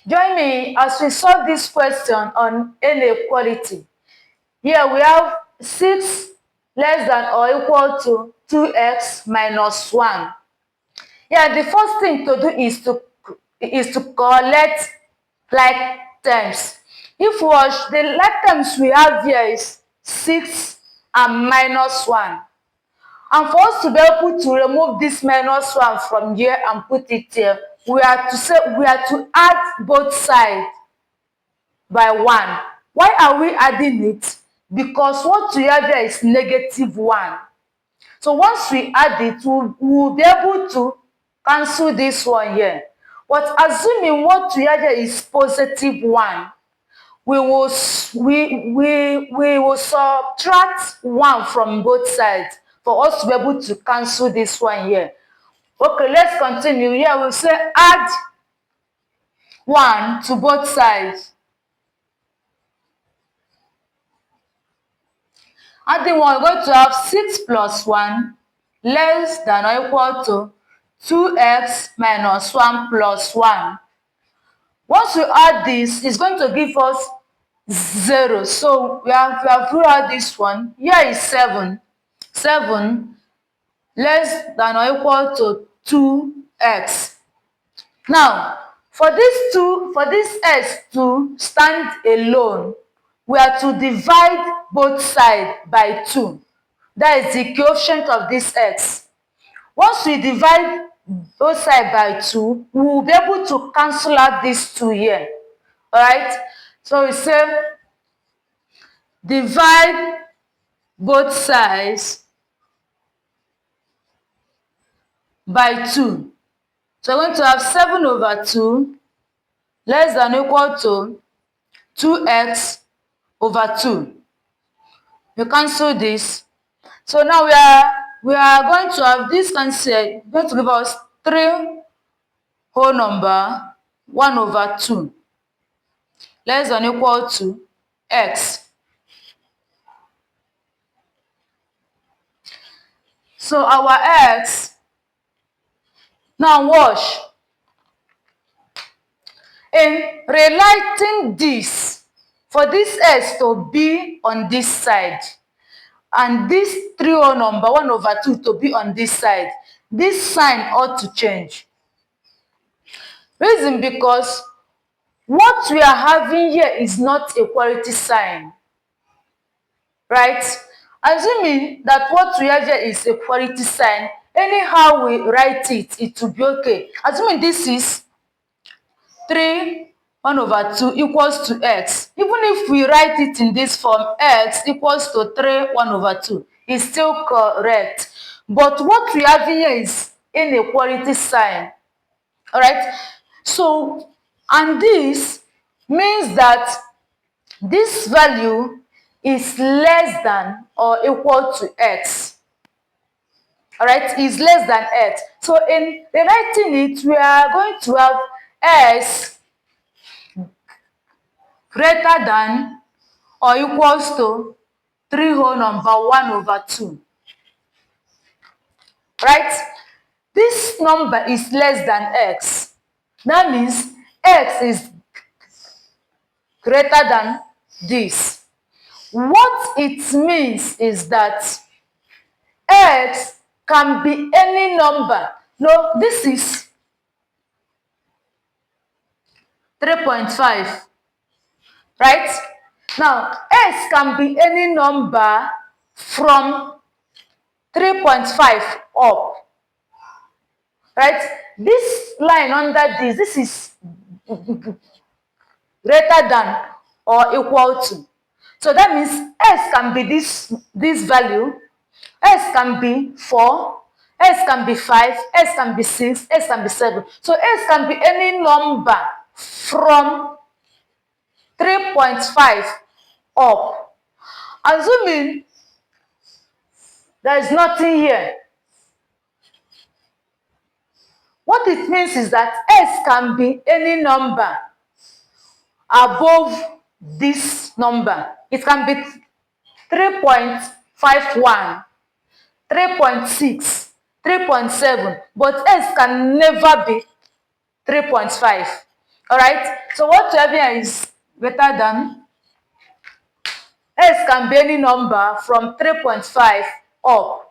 Join me as we solve this question on inequality. Here we have 6 less than or equal to 2x minus 1. Yeah, the first thing to do is to collect like terms. If watch the like terms we have here is 6 and minus 1. And for us to be able to remove this minus 1 from here and put it here, we are to add both sides by 1. Why are we adding it? Because what we have here is negative 1. So once we add it, we'll be able to cancel this one here. But assuming what we have here is positive 1, we will subtract 1 from both sides for us to be able to cancel this one here. Okay, let's continue. Here we'll say add 1 to both sides. Adding 1, we're going to have 6 plus 1 less than or equal to 2x minus 1 plus 1. Once we add this, it's going to give us 0. So we have ruled out this one. Here is 7. 7 less than or equal to 2x. Now, for this x to stand alone, we are to divide both sides by 2. That is the coefficient of this x. Once we divide both sides by 2, we will be able to cancel out this 2 here. Alright? So we say divide both sides by 2. So we're going to have 7 over 2 less than or equal to 2x over 2. You cancel this. So now we are going to have this cancel, going to give us 3 whole number 1 over 2 less than or equal to x. So our x, now watch. In rewriting this, for this x to be on this side and this 3 whole number 1 over 2 to be on this side, this sign ought to change. Reason because what we are having here is not a equality sign, right? Assuming that what we have here is a equality sign, anyhow we write it, it will be okay. Assuming this is 3 1 over 2 equals to x. Even if we write it in this form, x equals to 3 1 over 2, is still correct. But what we have here is inequality sign. Alright? So, and this means that this value is less than or equal to x. Alright, is less than x. So in rewriting it, we are going to have x greater than or equals to 3 whole number 1 over 2. Right? This number is less than x. That means x is greater than this. What it means is that x can be any number. No, this is 3.5. Right? Now, x can be any number from 3.5 up. Right? This line under this is greater than or equal to. So that means x can be this value, x can be 4, x can be 5, x can be 6, x can be 7. So x can be any number from 3.5 up. Assuming there is nothing here, what it means is that x can be any number above this number. It can be 3.51, 3.6, 3.7, but x can never be 3.5. Alright, so what you have here is greater than. S can be any number from 3.5 up.